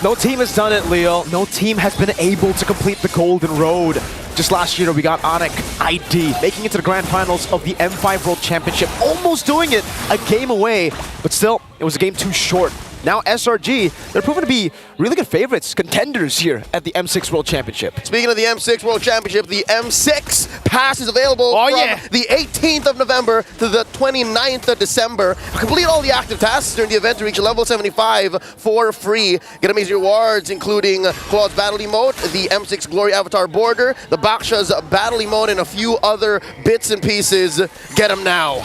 No team has done it, Leo. No team has been able to complete the golden road. Just last year, we got Onic ID making it to the grand finals of the M5 World Championship, almost doing it a game away, but still, it was a game too short. Now SRG, they're proven to be really good favorites, contenders here at the M6 World Championship. Speaking of the M6 World Championship, the M6 pass is available from the 18th of November to the 29th of December. Complete all the active tasks during the event to reach level 75 for free. Get amazing rewards, including Claude's Battle Emote, the M6 Glory Avatar Border, the Baksha's Battle Emote, and a few other bits and pieces. Get them now.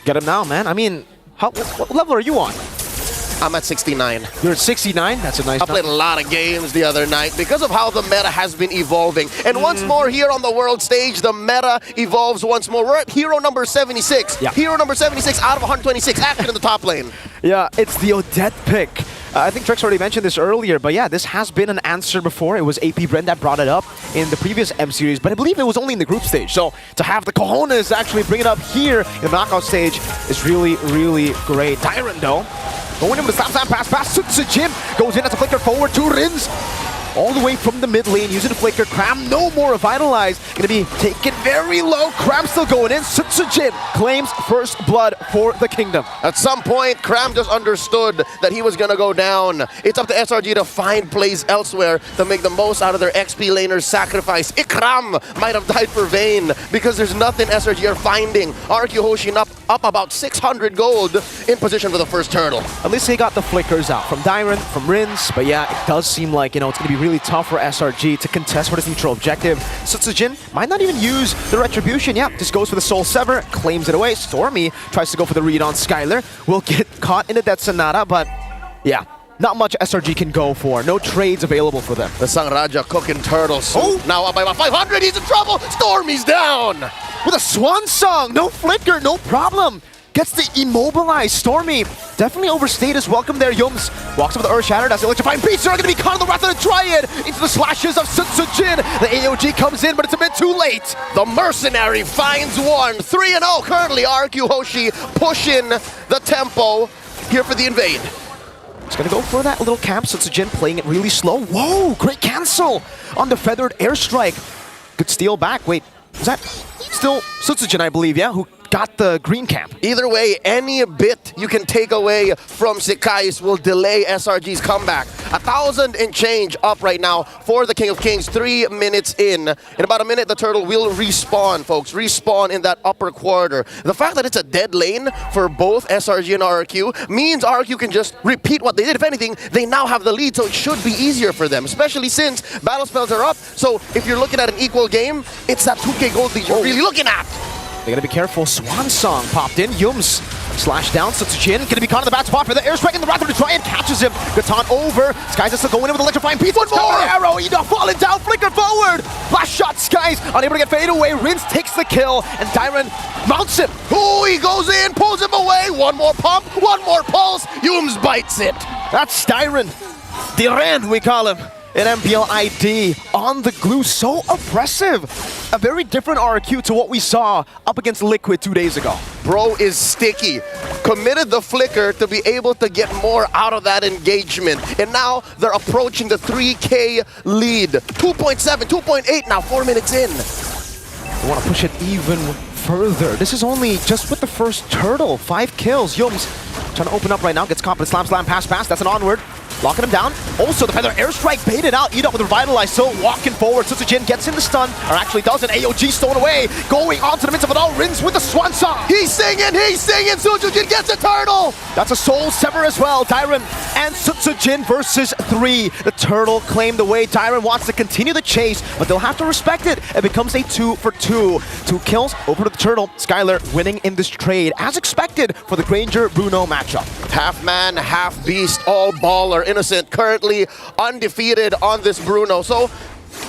Get them now, man. I mean, what level are you on? I'm at 69. You're at 69? That's a nice I played a lot of games the other night because of how the meta has been evolving. And once more here on the world stage, the meta evolves once more. We're at hero number 76. Yeah. Hero number 76 out of 126, active in the top lane. Yeah, it's the Odette pick. I think Trex already mentioned this earlier, but yeah, this has been an answer before. It was AP Bren that brought it up in the previous M series, but I believe it was only in the group stage. So to have the cojones to actually bring it up here in the knockout stage is really, really great. Tyrant though, going in with the slap pass, Jim goes in as a flicker forward to Rins. All the way from the mid lane, using the flicker. Cram no more revitalized. Gonna be taken very low. Cram still going in. Sutsujin claims first blood for the kingdom. At some point, Cram just understood that he was gonna go down. It's up to SRG to find plays elsewhere to make the most out of their XP laner's sacrifice. Ikram might have died for Vayne because there's nothing SRG are finding. RQ Hoshi up about 600 gold in position for the first turtle. At least they got the flickers out from Dyron, from Rins, but yeah, it does seem like, it's gonna be really tough for SRG to contest for this neutral objective. Sutsujin might not even use the Retribution. Yeah, just goes for the Soul Sever, claims it away. Stormy tries to go for the read on Skylar. Will get caught in the Death Sonata, but yeah, not much SRG can go for. No trades available for them. The Sangraja cooking turtles. Oh, now up by about 500. He's in trouble. Stormy's down. With a Swan Song. No flicker, no problem. Gets the immobilized Stormy. Definitely overstayed his welcome there. Yums walks up with the Earth Shattered as the electrifying beats are going to be caught in the wrath of the Triad into the slashes of Sutsujin. The AOG comes in, but it's a bit too late. The Mercenary finds one. 3-0 currently. RQ Hoshi pushing the tempo here for the invade. He's going to go for that little camp. Sutsujin playing it really slow. Whoa, great cancel on the Feathered Airstrike. Good steal back. Wait, is that still Sutsujin, I believe, yeah? Who got the green camp. Either way, any bit you can take away from Sikais will delay SRG's comeback. 1,000 and change up right now for the King of Kings. 3 minutes in. In about a minute, the turtle will respawn, folks. Respawn in that upper quarter. The fact that it's a dead lane for both SRG and RQ means RQ can just repeat what they did. If anything, they now have the lead, so it should be easier for them, especially since battle spells are up. So if you're looking at an equal game, it's that 2K gold lead you're really looking at. They gotta be careful. Swan Song popped in. Yums slash down. Sutsujin gonna be caught in the bad spot for the airstrike, and the Wrath of the Triad catches him. Gatan over. Skies is still going in with electrifying piece. One more arrow. Ida falling down. Flicker forward. Flash shot. Skies unable to get fade away. Rins takes the kill, and Dyron mounts him. Oh, he goes in, pulls him away. One more pump. One more pulse. Yums bites it. That's Dyron. Diren, we call him. In MPL ID on the glue, so oppressive. A very different RQ to what we saw up against Liquid 2 days ago. Bro is sticky. Committed the flicker to be able to get more out of that engagement. And now they're approaching the 3K lead. 2.7, 2.8 now, 4 minutes in. They want to push it even further. This is only just with the first turtle. 5 kills. Yums trying to open up right now. Gets caught, but slam, pass. That's an onward. Locking him down. Also, the Feather Airstrike baited out. Eat up with Revitalize. So walking forward. Sutsujin gets in the stun. Or actually doesn't. AOG stolen away. Going onto the midst of it all. Rins with the Swan Song. He's singing. Sutsujin gets a turtle. That's a Soul Sever as well. Dyron and Sutsujin versus 3. The turtle claimed away. Dyron wants to continue the chase, but they'll have to respect it. It becomes a 2 for 2. 2 kills over to the turtle. Skylar winning in this trade, as expected for the Granger-Bruno matchup. Half man, half beast, all baller. Innocent currently undefeated on this Bruno. So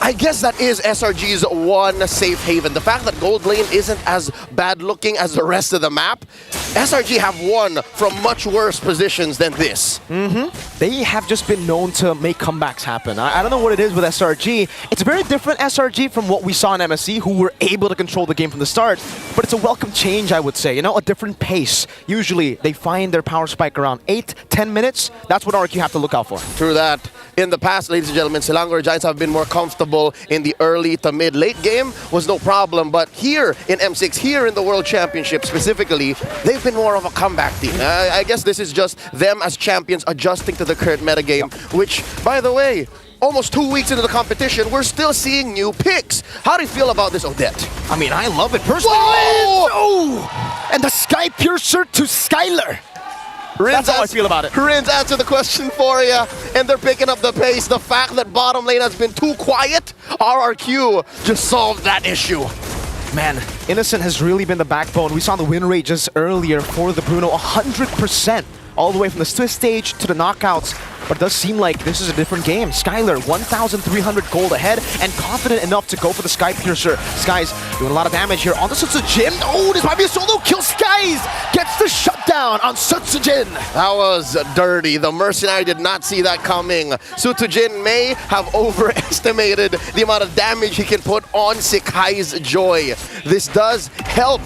I guess that is SRG's one safe haven. The fact that gold lane isn't as bad looking as the rest of the map, SRG have won from much worse positions than this. They have just been known to make comebacks happen. I don't know what it is with SRG. It's a very different SRG from what we saw in MSC, who were able to control the game from the start. But it's a welcome change, I would say. You know, a different pace. Usually, they find their power spike around 8-10 minutes. That's what RQ have to look out for. True that. In the past, ladies and gentlemen, Selangor Giants have been more comfortable in the early to mid-late game. Was no problem. But here in M6, here in the World Championship specifically, they've been more of a comeback team. I guess this is just them as champions adjusting to the current metagame, which, by the way, almost 2 weeks into the competition, we're still seeing new picks. How do you feel about this, Odette? I mean, I love it personally. Whoa! Oh! And the Sky Piercer to Skylar. That's how I feel about it. Rinz answered the question for you, and they're picking up the pace. The fact that bottom lane has been too quiet, RRQ just solved that issue. Man, Innocent has really been the backbone. We saw the win rate just earlier for the Bruno, 100%, all the way from the Swiss stage to the knockouts. But it does seem like this is a different game. Skylar, 1,300 gold ahead and confident enough to go for the Sky Piercer. Skies doing a lot of damage here on the Sutsujin. Oh, this might be a solo kill. Skies gets the shutdown on Sutsujin. That was dirty. The Mercenary did not see that coming. Sutsujin may have overestimated the amount of damage he can put on Sekai's Joy. This does help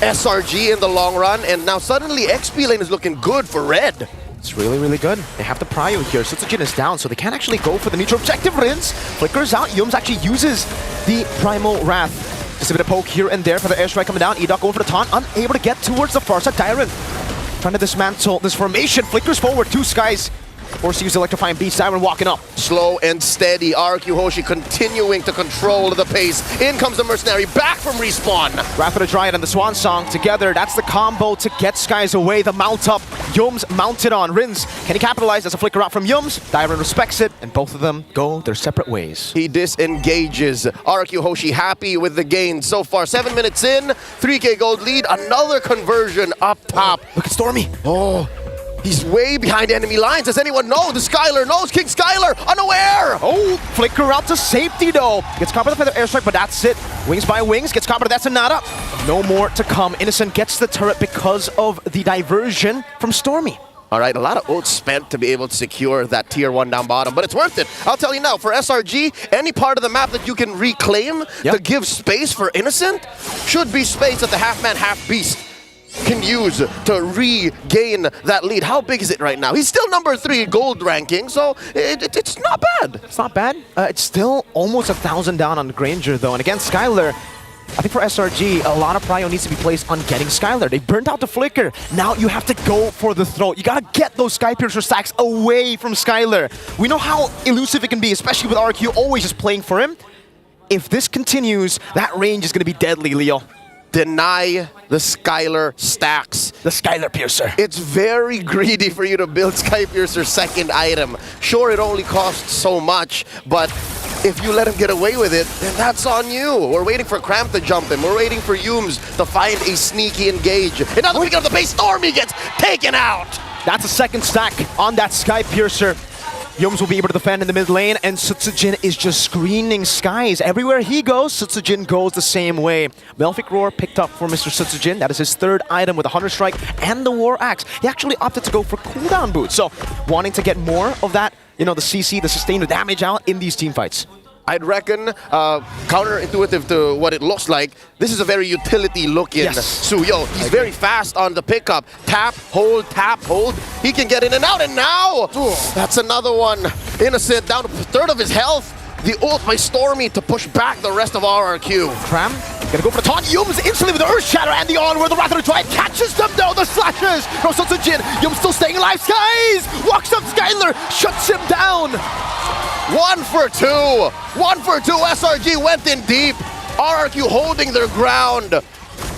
SRG in the long run, and now suddenly XP lane is looking good for red. It's really, really good. They have the prio here. Sutsujin is down, so they can't actually go for the neutral objective. Rinz flickers out. Yums actually uses the Primal Wrath. Just a bit of poke here and there for the airstrike coming down. Edok going for the taunt, unable to get towards the far side. Dyron trying to dismantle this formation. Flickers forward, 2 Skies. Force to use Electrifying Beast. Dyron walking up. Slow and steady. RQ Hoshi continuing to control the pace. In comes the Mercenary, back from respawn. Wrath of the Dryad and the Swan Song together. That's the combo to get Skies away. The mount up. Yums mounted on. Rinz, can he capitalize? There's a flicker out from Yums. Dyron respects it, and both of them go their separate ways. He disengages. RQ Hoshi happy with the gain so far. 7 minutes in, 3K gold lead. Another conversion up top. Look at Stormy. Oh. He's way behind enemy lines. Does anyone know? The Skylar knows. King Skylar, unaware. Oh, flicker out to safety though. Gets caught by the feather airstrike, but that's it. Wings by wings, gets caught by that's a nada. No more to come. Innocent gets the turret because of the diversion from Stormy. All right, a lot of oats spent to be able to secure that tier 1 down bottom, but it's worth it. I'll tell you now, for SRG, any part of the map that you can reclaim to give space for Innocent should be space that the half-man, half-beast can use to regain that lead. How big is it right now? He's still number 3 gold ranking, so it's not bad. It's not bad. It's still almost 1,000 down on Granger, though. And against Skylar, I think for SRG, a lot of prio needs to be placed on getting Skylar. They burnt out the flicker. Now you have to go for the throat. You gotta get those Sky Piercer stacks away from Skylar. We know how elusive it can be, especially with RQ always just playing for him. If this continues, that range is gonna be deadly, Leo. Deny the Skylar stacks. The Skylar Piercer. It's very greedy for you to build Sky Piercer's second item. Sure, it only costs so much, but if you let him get away with it, then that's on you. We're waiting for Cramp to jump him. We're waiting for Yums to find a sneaky engage. And now the beginning of the base, Stormy gets taken out. That's a second stack on that Sky Piercer. Yums will be able to defend in the mid lane, and Sutsujin is just screening Skies. Everywhere he goes, Sutsujin goes the same way. Melfic Roar picked up for Mr. Sutsujin. That is his 3rd item with the Hunter Strike and the War Axe. He actually opted to go for cooldown boots, so wanting to get more of that, you know, the CC, the sustained damage out in these team fights. I'd reckon, counterintuitive to what it looks like, this is a very utility-looking Suyo. He's very fast on the pickup. Tap, hold, he can get in and out, and now, that's another one. Innocent down to 1/3 of his health. The ult by Stormy to push back the rest of RRQ. Cram, gonna go for the taunt. Yums instantly with the Earth Shatter and the onward. The Wrath of the Dryad catches them though. The slashes from Sutsujin. Yums still staying alive. Skies walks up Skylar, shuts him down. 1 for 2. 1 for 2. SRG went in deep. RRQ holding their ground.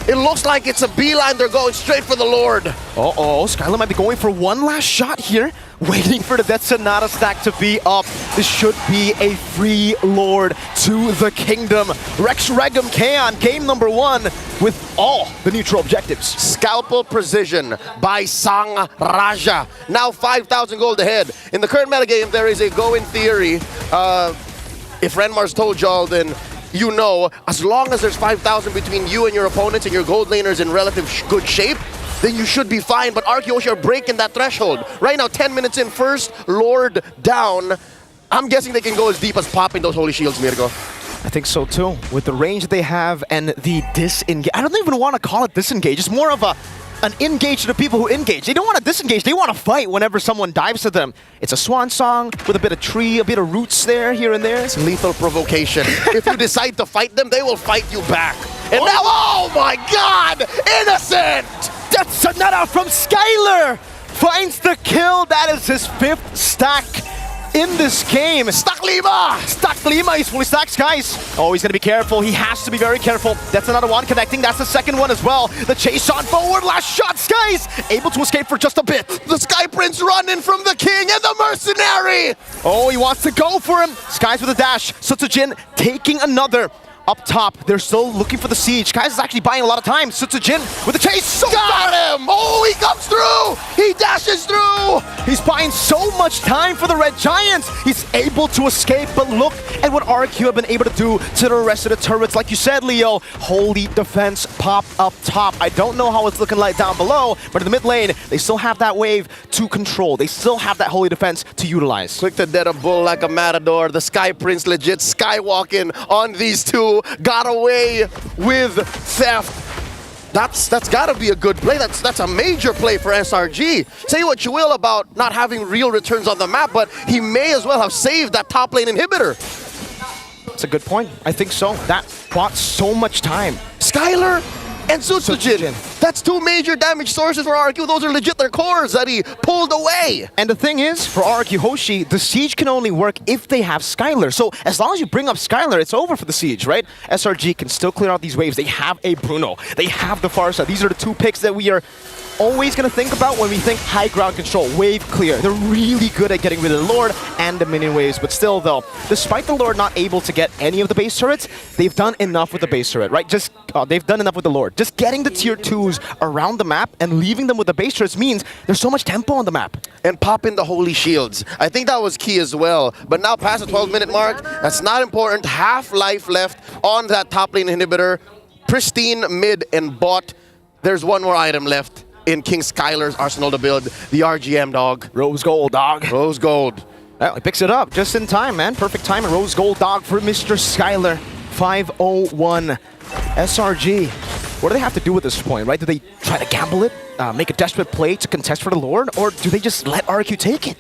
It looks like it's a beeline. They're going straight for the Lord. Uh-oh, Skylar might be going for one last shot here. Waiting for the Death Sonata stack to be up. This should be a free Lord to the kingdom. Rex Regum Kaon, game number 1 with all the neutral objectives. Scalpel Precision by Sang Raja. Now 5,000 gold ahead. In the current metagame, there is a go in theory. If Renmar's told y'all, then you know, as long as there's 5,000 between you and your opponents and your gold laners in relative good shape, then you should be fine. But Arc Hoshi are breaking that threshold. Right now, 10 minutes in, first Lord down. I'm guessing they can go as deep as popping those Holy Shields, Mirko. I think so too. With the range that they have and the disengage. I don't even want to call it disengage. It's more of an engage to the people who engage. They don't want to disengage. They want to fight whenever someone dives at them. It's a swan song with a bit of tree, a bit of roots there, here and there. It's lethal provocation. If you decide to fight them, they will fight you back. And now, oh my God! Innocent! That's another from Skylar! Finds the kill. That is his 5th stack in this game. Stuck Lima! Stuck Lima, he's fully stacked, guys. Oh, he's gonna be careful. He has to be very careful. That's another one connecting. That's the second one as well. The chase on forward. Last shot, Skies! Able to escape for just a bit. The Sky Prince running from the King and the Mercenary! Oh, he wants to go for him. Skies with a dash. Sutsujin taking another. Up top, they're still looking for the siege. Skies is actually buying a lot of time. Sutsujin with the chase. So got him! Oh, he comes through! He dashes through! He's buying so much time for the Red Giants. He's able to escape, but look at what RQ have been able to do to the rest of the turrets. Like you said, Leo, holy defense pop up top. I don't know how it's looking like down below, but in the mid lane, they still have that wave to control. They still have that holy defense to utilize. Quick to dead a bull like a matador. The Sky Prince legit skywalking on these two. Got away with theft. That's gotta be a good play. That's a major play for SRG. Say what you will about not having real returns on the map, but he may as well have saved that top lane inhibitor. That's a good point. I think so. That bought so much time. Skylar and Sutsujin. That's 2 major damage sources for RQ. Those are legit their cores that he pulled away. And the thing is, for RQ Hoshi, the siege can only work if they have Skylar. So as long as you bring up Skylar, it's over for the siege, right? SRG can still clear out these waves. They have a Bruno. They have the Farsa. These are the 2 picks that we are always going to think about when we think high ground control, wave clear. They're really good at getting rid of the Lord and the minion waves, but still though, despite the Lord not able to get any of the base turrets, they've done enough with the base turret, right? They've done enough with the Lord. Just getting the tier 2s around the map and leaving them with the base turrets means there's so much tempo on the map. And popping the Holy Shields. I think that was key as well. But now past the 12-minute mark, that's not important. Half life left on that top lane inhibitor. Pristine mid and bot. There's one more item left in King Skylar's arsenal to build. The RGM, dog. Rose gold, dog. Rose gold. Well, he picks it up just in time, man. Perfect time. And Rose gold, dog, for Mr. Skylar. 501 SRG. What do they have to do at this point, right? Do they try to gamble it, make a desperate play to contest for the Lord, or do they just let RQ take it?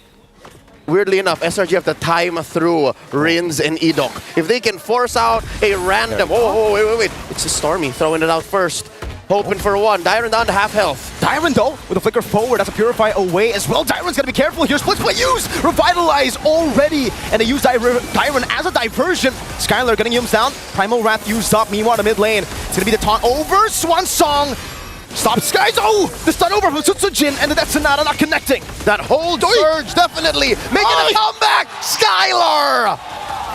Weirdly enough, SRG have to time through Rins and Edok. If they can force out a random... Oh, wait. It's a Stormy throwing it out first. Hoping for one. Dyron down to half health. Dyron, though, with a flicker forward, that's a Purify away as well. Dyron's gonna be careful here. Split play used! Revitalize already! And they use Dyron as a diversion. Skylar getting him down. Primal Wrath used up. Meanwhile, the mid lane. It's gonna be the taunt over. Swan Song! Stop Skies! Oh! The stun over from Sutsujin, and that's Sonata not connecting. That whole surge definitely making a comeback! Skylar!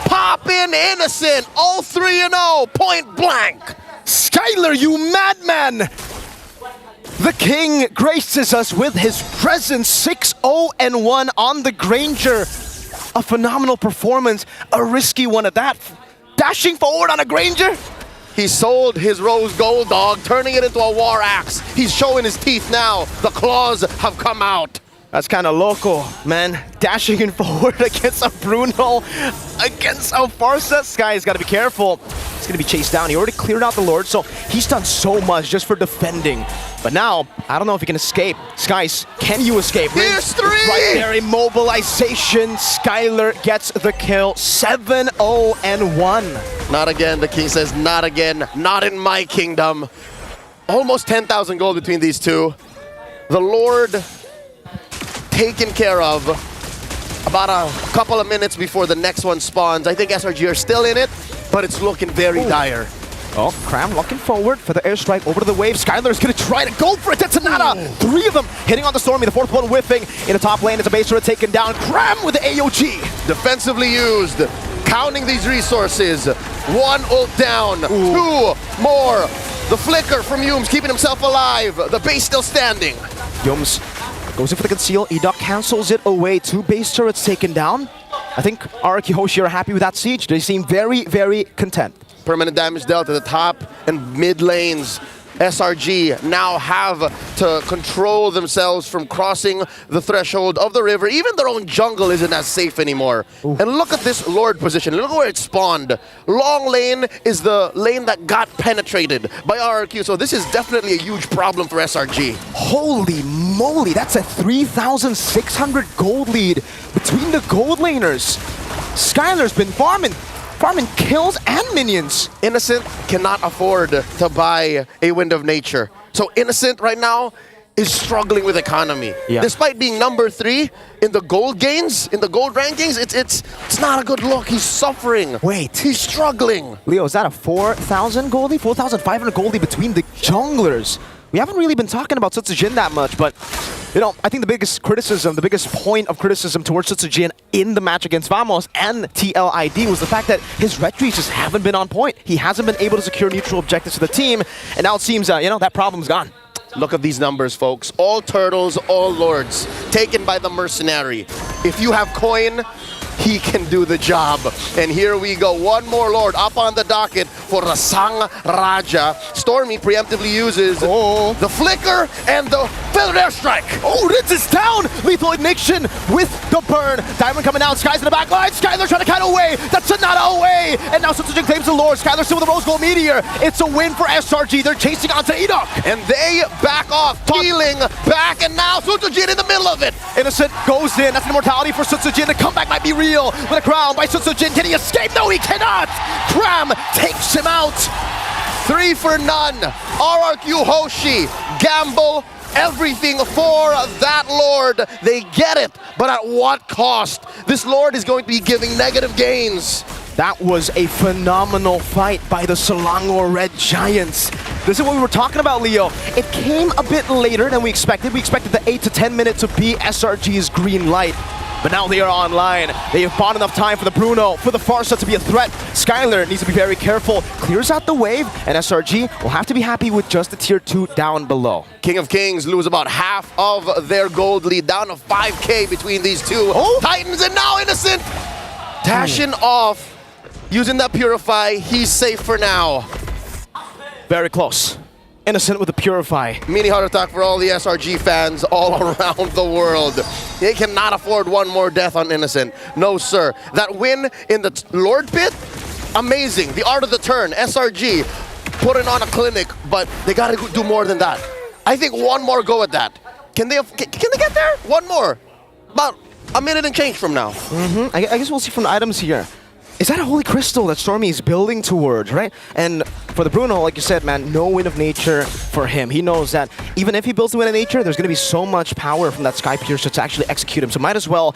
Poppin' innocent! All 3-0, point blank! Skylar, you madman! The king graces us with his presence. 6-0-1 on the Granger. A phenomenal performance, a risky one at that. Dashing forward on a Granger. He sold his Rose Gold, dog, turning it into a War Axe. He's showing his teeth now. The claws have come out. That's kind of loco, man. Dashing in forward against a Bruno, against a Farsa. Sky's got to be careful. He's going to be chased down. He already cleared out the Lord, so he's done so much just for defending. But now, I don't know if he can escape. Skies, can you escape? Here's 3! Right there, immobilization. Skylar gets the kill. 7-0-1. Not again, the king says, not again. Not in my kingdom. Almost 10,000 gold between these two. The Lord taken care of about a couple of minutes before the next one spawns. I think SRG are still in it, but it's looking very dire. Oh, Cram looking forward for the airstrike over to the wave. Skylar's gonna try to go for it. That's Sonata. 3 of them hitting on the Stormy. The 4th one whiffing. In the top lane, it's a base turret taken down. Cram with the AOG. Defensively used. Counting these resources. 1 ult down. 2 more. The flicker from Yums keeping himself alive. The base still standing. Yums goes in for the conceal. Edok cancels it away. 2 base turrets taken down. I think RRQ Hoshi are happy with that siege. They seem very, very content. Permanent damage dealt to the top and mid lanes. SRG now have to control themselves from crossing the threshold of the river. Even their own jungle isn't as safe anymore. Ooh. And look at this Lord position. Look where it spawned. Long lane is the lane that got penetrated by RRQ. So this is definitely a huge problem for SRG. Holy moly, that's a 3,600 gold lead between the gold laners. Skylar's been farming kills and minions. Innocent cannot afford to buy a Wind of Nature. So Innocent right now is struggling with economy. Yeah. Despite being number 3 in the gold gains, in the gold rankings, it's not a good look. He's suffering. Wait. He's struggling. Leo, is that a 4,000 goldie? 4,500 goldie between the junglers. We haven't really been talking about Sutsujin that much, but you know, I think the biggest criticism, the biggest point of criticism towards Sutsujin in the match against Vamos and TLID was the fact that his ret trees just haven't been on point. He hasn't been able to secure neutral objectives to the team, and now it seems, you know, that problem's gone. Look at these numbers, folks. All turtles, all lords, taken by the mercenary. If you have coin, he can do the job. And here we go. One more lord up on the docket for the Sang Raja. Stormy preemptively uses the flicker and the feathered airstrike. Oh, this is down! Lethal ignition with the burn. Diamond coming out. Sky's in the back line. Skylar trying to cut away. That's not away. And now Sutsujin claims the lord. Skylar still with the rose gold meteor. It's a win for SRG. They're chasing onto Enoch. And they back off, healing back, and now Sutsujin in the middle of it. Innocent goes in. That's an immortality for Sutsujin. The comeback might be real. With a crown by Sutsujin. Can he escape? No, he cannot! Cram takes him out. 3 for none. RRQ Hoshi gamble everything for that Lord. They get it, but at what cost? This Lord is going to be giving negative gains. That was a phenomenal fight by the Selangor Red Giants. This is what we were talking about, Leo. It came a bit later than we expected. We expected the 8 to 10 minutes to be SRG's green light. But now they are online. They have bought enough time for the Bruno, for the Farsa to be a threat. Skylar needs to be very careful. Clears out the wave, and SRG will have to be happy with just the tier 2 down below. King of Kings lose about half of their gold lead, down to 5K between these two. Titans, and now Innocent dashing off, using that Purify. He's safe for now. Very close. Innocent with the Purify. Mini heart attack for all the SRG fans all around the world. They cannot afford one more death on Innocent. No, sir. That win in the Lord pit, amazing. The art of the turn, SRG putting on a clinic, but they gotta do more than that. I think one more go at that. Can they get there? One more. About a minute and change from now. I guess we'll see from the items here. Is that a Holy Crystal that Stormy is building towards, right? And for the Bruno, like you said, man, no Wind of Nature for him. He knows that even if he builds the Wind of Nature, there's going to be so much power from that Sky Piercer to actually execute him. So might as well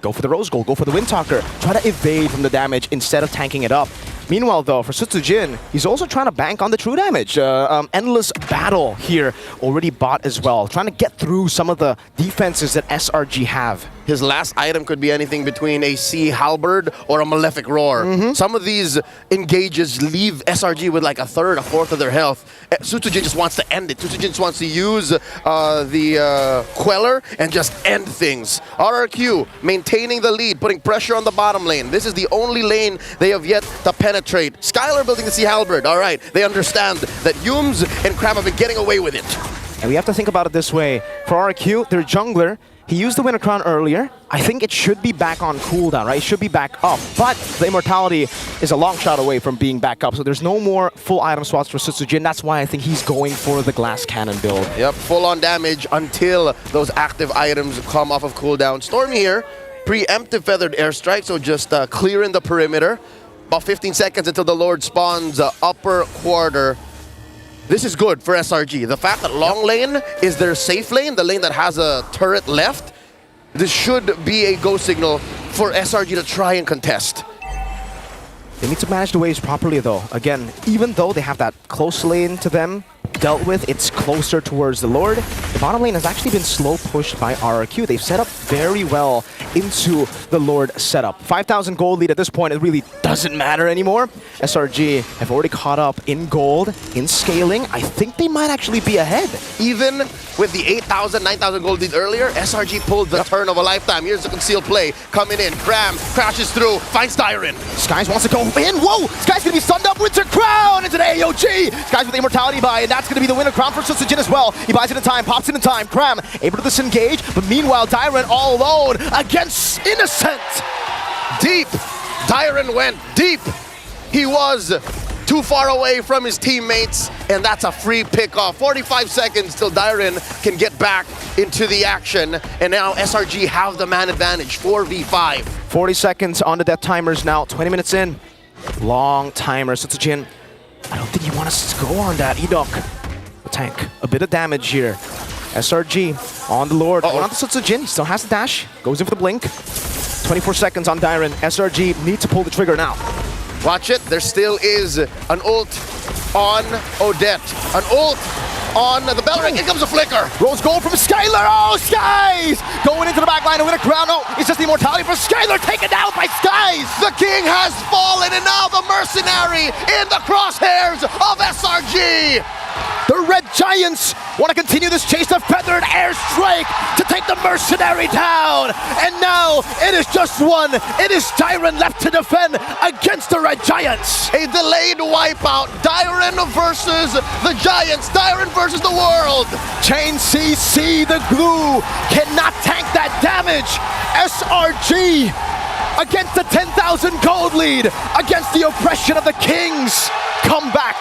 go for the Rose Gold, go for the Wind Talker, try to evade from the damage instead of tanking it up. Meanwhile, though, for Sutsujin, he's also trying to bank on the true damage. Endless Battle here, already bought as well. Trying to get through some of the defenses that SRG have. His last item could be anything between a Sea Halberd or a Malefic Roar. Some of these engages leave SRG with like a third, a fourth of their health. Sutsujin just wants to end it. Sutsujin just wants to use the Queller and just end things. RRQ maintaining the lead, putting pressure on the bottom lane. This is the only lane they have yet to penetrate. Skylar building the Sea Halberd. All right, they understand that Yums and Cram have been getting away with it. And we have to think about it this way. For RRQ, their jungler, he used the Winter Crown earlier. I think it should be back on cooldown, right? It should be back up. But the Immortality is a long shot away from being back up. So there's no more full item slots for Sutsujin. That's why I think he's going for the Glass Cannon build. Yep, full on damage until those active items come off of cooldown. Stormy here, preemptive Feathered Airstrike, so just clearing the perimeter. About 15 seconds until the Lord spawns upper quarter. This is good for SRG. The fact that long lane is their safe lane, the lane that has a turret left, this should be a go signal for SRG to try and contest. They need to manage the waves properly, though. Again, even though they have that close lane to them, dealt with. It's closer towards the Lord. The bottom lane has actually been slow pushed by RRQ. They've set up very well into the Lord setup. 5,000 gold lead at this point, it really doesn't matter anymore. SRG have already caught up in gold, in scaling. I think they might actually be ahead. Even with the 8,000, 9,000 gold lead earlier, SRG pulled the turn of a lifetime. Here's the concealed play coming in. Cram crashes through, finds Dyron. Skies wants to go in. Whoa! Skies gonna be stunned up. Winter Crown into the AOG. Skies with the Immortality buy, and that's gonna be the Winter Crown for Sutsujin as well. He buys it in time, pops it in time. Cram able to disengage, but meanwhile Dyron all alone against Innocent. Deep. Dyron went deep. He was too far away from his teammates, and that's a free pickoff. 45 seconds till Dyron can get back into the action, and now SRG have the man advantage, 4v5. 40 seconds on the death timers now, 20 minutes in. Long timer, Sutsujin. I don't think you want us to go on that, Edok. The tank, a bit of damage here. SRG on the Lord, going on to Sutsujin, he still has the dash, goes in for the blink. 24 seconds on Dyron, SRG need to pull the trigger now. Watch it, there still is an ult on Odette. An ult on the bell ring. Here comes a flicker. Rose gold from Skylar. Oh, Skies! Going into the back line to win a crown. No, it's just the immortality for Skylar, taken down by Skies. The king has fallen, and now the mercenary in the crosshairs of SRG. The Red Giants want to continue this chase of feathered airstrike to take the mercenary down. And now it is just one. It is Dyron left to defend against the Red Giants. A delayed wipeout. Dyron versus the Giants. Dyron versus the world. Chain CC, the glue, cannot tank that damage. SRG against the 10,000 gold lead, against the oppression of the Kings. Come back